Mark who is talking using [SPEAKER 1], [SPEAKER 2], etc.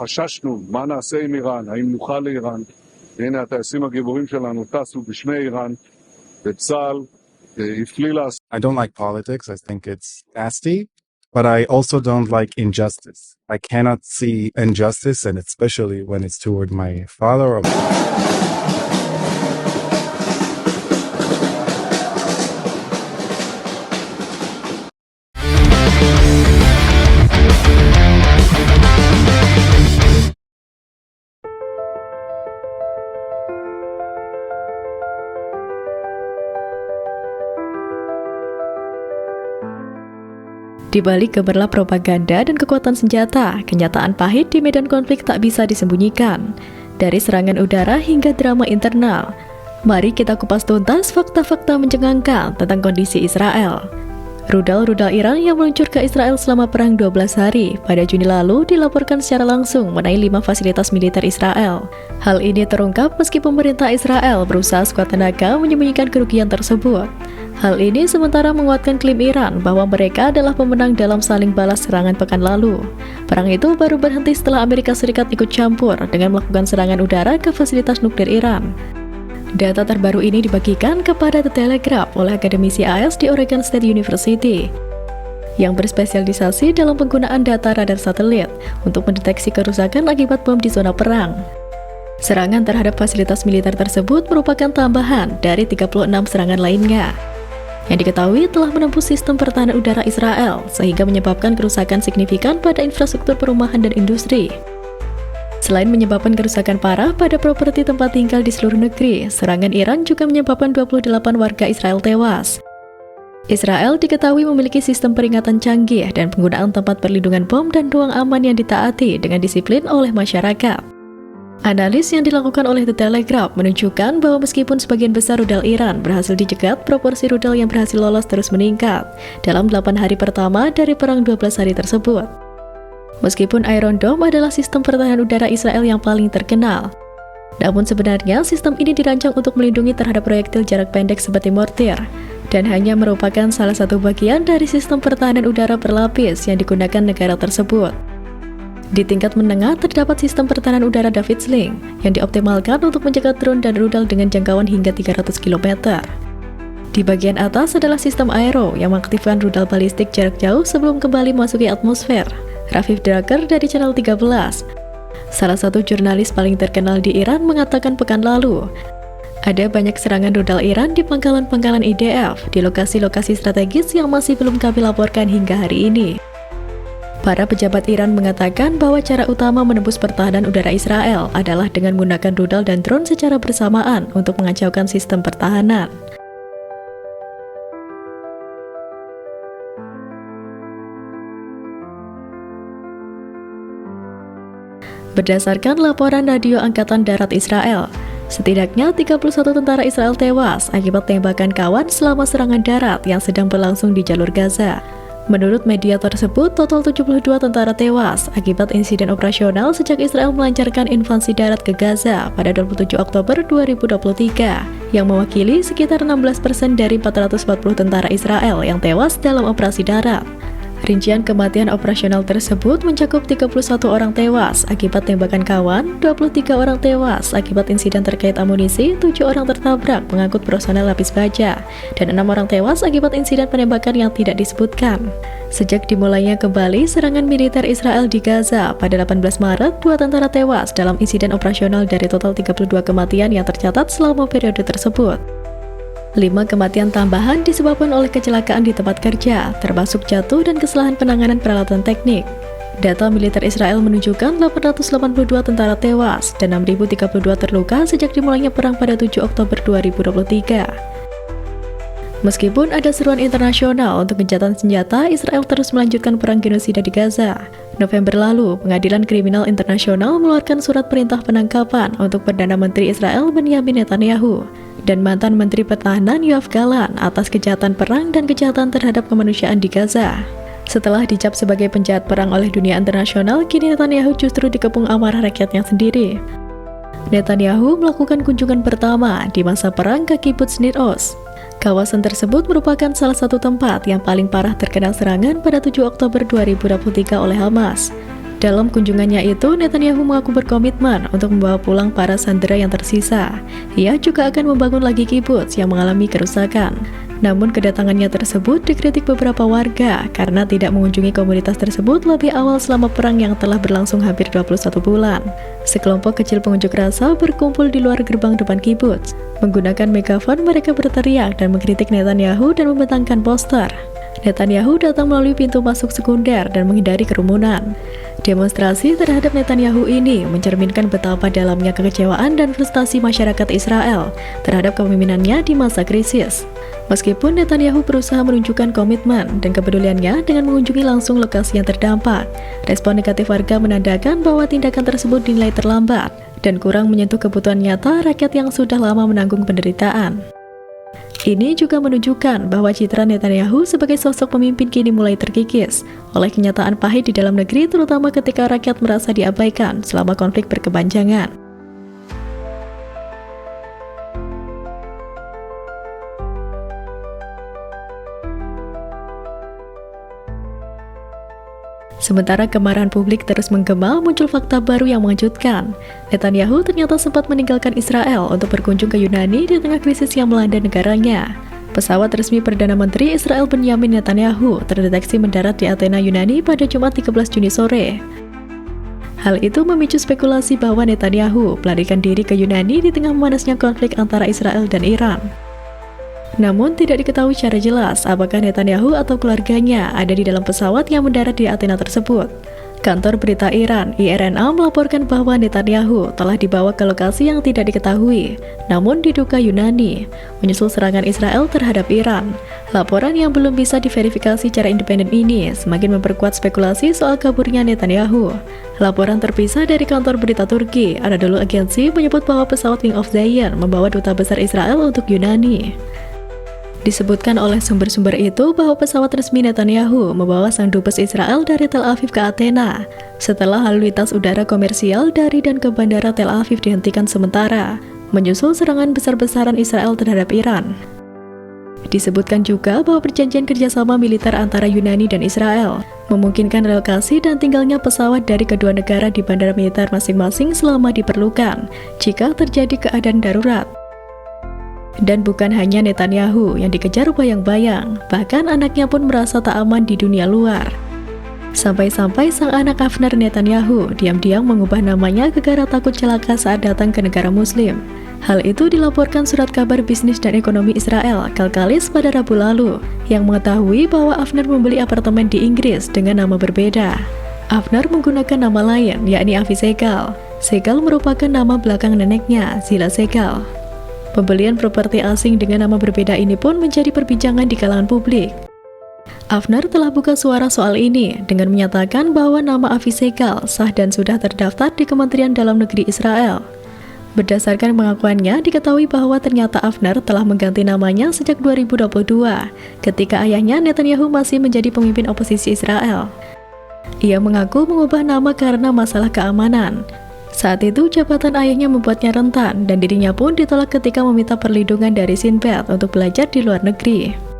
[SPEAKER 1] חששנו מה נעשה עם איראן, האם נוכל לאיראן. והנה הטייסים הגיבורים שלנו טסו בשמי איראן, וצה"ל הפליא לעשות.
[SPEAKER 2] I don't like politics. I think it's nasty, but I also don't like injustice. I cannot see injustice, and especially when it's toward my father or
[SPEAKER 3] Di balik gemerlap propaganda dan kekuatan senjata, kenyataan pahit di medan konflik tak bisa disembunyikan. Dari serangan udara hingga drama internal, mari kita kupas tuntas fakta-fakta mencengangkan tentang kondisi Israel. Rudal-rudal Iran yang meluncur ke Israel selama perang 12 hari pada Juni lalu dilaporkan secara langsung mengenai 5 fasilitas militer Israel. Hal ini terungkap meski pemerintah Israel berusaha sekuat tenaga menyembunyikan kerugian tersebut. Hal ini sementara menguatkan klaim Iran bahwa mereka adalah pemenang dalam saling balas serangan pekan lalu. Perang itu baru berhenti setelah Amerika Serikat ikut campur dengan melakukan serangan udara ke fasilitas nuklir Iran. Data terbaru ini dibagikan kepada The Telegraph oleh akademisi AS di Oregon State University yang berspesialisasi dalam penggunaan data radar satelit untuk mendeteksi kerusakan akibat bom di zona perang. Serangan terhadap fasilitas militer tersebut merupakan tambahan dari 36 serangan lainnya yang diketahui telah menembus sistem pertahanan udara Israel sehingga menyebabkan kerusakan signifikan pada infrastruktur perumahan dan industri. Selain menyebabkan kerusakan parah pada properti tempat tinggal di seluruh negeri, serangan Iran juga menyebabkan 28 warga Israel tewas. Israel diketahui memiliki sistem peringatan canggih dan penggunaan tempat perlindungan bom dan ruang aman yang ditaati dengan disiplin oleh masyarakat. Analis yang dilakukan oleh The Telegraph menunjukkan bahwa meskipun sebagian besar rudal Iran berhasil dicegat, proporsi rudal yang berhasil lolos terus meningkat dalam 8 hari pertama dari perang 12 hari tersebut. Meskipun Iron Dome adalah sistem pertahanan udara Israel yang paling terkenal, namun sebenarnya sistem ini dirancang untuk melindungi terhadap proyektil jarak pendek seperti mortir, dan hanya merupakan salah satu bagian dari sistem pertahanan udara berlapis yang digunakan negara tersebut. Di tingkat menengah terdapat sistem pertahanan udara David Sling yang dioptimalkan untuk menjaga drone dan rudal dengan jangkauan hingga 300 km. Di bagian atas adalah sistem Aero yang mengaktifkan rudal balistik jarak jauh sebelum kembali memasuki atmosfer. Rafif Draker dari Channel 13, salah satu jurnalis paling terkenal di Iran, mengatakan pekan lalu ada banyak serangan rudal Iran di pangkalan-pangkalan IDF di lokasi-lokasi strategis yang masih belum kami laporkan hingga hari ini. Para pejabat Iran mengatakan bahwa cara utama menembus pertahanan udara Israel adalah dengan menggunakan rudal dan drone secara bersamaan untuk mengacaukan sistem pertahanan. Berdasarkan laporan radio Angkatan Darat Israel, setidaknya 31 tentara Israel tewas akibat tembakan kawan selama serangan darat yang sedang berlangsung di jalur Gaza. Menurut media tersebut, total 72 tentara tewas akibat insiden operasional sejak Israel melancarkan invasi darat ke Gaza pada 27 Oktober 2023, yang mewakili sekitar 16% dari 440 tentara Israel yang tewas dalam operasi darat. Rincian kematian operasional tersebut mencakup 31 orang tewas akibat tembakan kawan, 23 orang tewas akibat insiden terkait amunisi, 7 orang tertabrak pengangkut personel lapis baja, dan 6 orang tewas akibat insiden penembakan yang tidak disebutkan. Sejak dimulainya kembali serangan militer Israel di Gaza pada 18 Maret, 2 tentara tewas dalam insiden operasional dari total 32 kematian yang tercatat selama periode tersebut. 5 kematian tambahan disebabkan oleh kecelakaan di tempat kerja, termasuk jatuh dan kesalahan penanganan peralatan teknik. Data militer Israel menunjukkan 882 tentara tewas dan 6.032 terluka sejak dimulainya perang pada 7 Oktober 2023. Meskipun ada seruan internasional untuk gencatan senjata, Israel terus melanjutkan perang genosida di Gaza. November lalu, Pengadilan Kriminal Internasional mengeluarkan surat perintah penangkapan untuk Perdana Menteri Israel Benyamin Netanyahu dan mantan Menteri Pertahanan Yoav Gallant atas kejahatan perang dan kejahatan terhadap kemanusiaan di Gaza. Setelah dicap sebagai penjahat perang oleh dunia internasional, kini Netanyahu justru dikepung amarah rakyatnya sendiri. Netanyahu melakukan kunjungan pertama di masa perang ke Kibbutz Nir Oz. Kawasan tersebut merupakan salah satu tempat yang paling parah terkena serangan pada 7 Oktober 2023 oleh Hamas. Dalam kunjungannya itu, Netanyahu mengaku berkomitmen untuk membawa pulang para sandera yang tersisa. Ia juga akan membangun lagi kibbutz yang mengalami kerusakan. Namun kedatangannya tersebut dikritik beberapa warga karena tidak mengunjungi komunitas tersebut lebih awal selama perang yang telah berlangsung hampir 21 bulan. Sekelompok kecil pengunjuk rasa berkumpul di luar gerbang depan kibbutz. Menggunakan megafon, mereka berteriak dan mengkritik Netanyahu dan membentangkan poster. Netanyahu datang melalui pintu masuk sekunder dan menghindari kerumunan. Demonstrasi terhadap Netanyahu ini mencerminkan betapa dalamnya kekecewaan dan frustasi masyarakat Israel terhadap kepemimpinannya di masa krisis. Meskipun Netanyahu berusaha menunjukkan komitmen dan kepeduliannya dengan mengunjungi langsung lokasi yang terdampak, respon negatif warga menandakan bahwa tindakan tersebut dinilai terlambat dan kurang menyentuh kebutuhan nyata rakyat yang sudah lama menanggung penderitaan. Ini juga menunjukkan bahwa citra Netanyahu sebagai sosok pemimpin kini mulai terkikis oleh kenyataan pahit di dalam negeri, terutama ketika rakyat merasa diabaikan selama konflik berkepanjangan. Sementara kemarahan publik terus menggema, muncul fakta baru yang mengejutkan. Netanyahu ternyata sempat meninggalkan Israel untuk berkunjung ke Yunani di tengah krisis yang melanda negaranya. Pesawat resmi Perdana Menteri Israel Benyamin Netanyahu terdeteksi mendarat di Athena, Yunani pada Jumat 13 Juni sore. Hal itu memicu spekulasi bahwa Netanyahu melarikan diri ke Yunani di tengah memanasnya konflik antara Israel dan Iran. Namun tidak diketahui secara jelas apakah Netanyahu atau keluarganya ada di dalam pesawat yang mendarat di Athena tersebut. Kantor berita Iran, IRNA, melaporkan bahwa Netanyahu telah dibawa ke lokasi yang tidak diketahui, namun diduga Yunani, menyusul serangan Israel terhadap Iran. Laporan yang belum bisa diverifikasi secara independen ini semakin memperkuat spekulasi soal kaburnya Netanyahu. Laporan terpisah dari kantor berita Turki, Anadolu Agency, menyebut bahwa pesawat Wing of Zion membawa duta besar Israel untuk Yunani. Disebutkan oleh sumber-sumber itu bahwa pesawat resmi Netanyahu membawa sang dubes Israel dari Tel Aviv ke Athena setelah lalu lintas udara komersial dari dan ke bandara Tel Aviv dihentikan sementara, menyusul serangan besar-besaran Israel terhadap Iran. Disebutkan juga bahwa perjanjian kerjasama militer antara Yunani dan Israel memungkinkan relokasi dan tinggalnya pesawat dari kedua negara di bandara militer masing-masing selama diperlukan jika terjadi keadaan darurat. Dan bukan hanya Netanyahu yang dikejar bayang-bayang, bahkan anaknya pun merasa tak aman di dunia luar. Sampai-sampai sang anak Avner Netanyahu diam-diam mengubah namanya gara-gara takut celaka saat datang ke negara muslim. Hal itu dilaporkan surat kabar bisnis dan ekonomi Israel, Kalkalis, pada Rabu lalu, yang mengetahui bahwa Avner membeli apartemen di Inggris dengan nama berbeda. Avner menggunakan nama lain, yakni Avi Segal. Segal merupakan nama belakang neneknya, Zila Segal. Pembelian properti asing dengan nama berbeda ini pun menjadi perbincangan di kalangan publik. Avner telah buka suara soal ini dengan menyatakan bahwa nama Avi Segal sah dan sudah terdaftar di Kementerian Dalam Negeri Israel. Berdasarkan pengakuannya, diketahui bahwa ternyata Avner telah mengganti namanya sejak 2022, ketika ayahnya Netanyahu masih menjadi pemimpin oposisi Israel. Ia mengaku mengubah nama karena masalah keamanan. Saat itu, jabatan ayahnya membuatnya rentan dan dirinya pun ditolak ketika meminta perlindungan dari Shin Bet untuk belajar di luar negeri.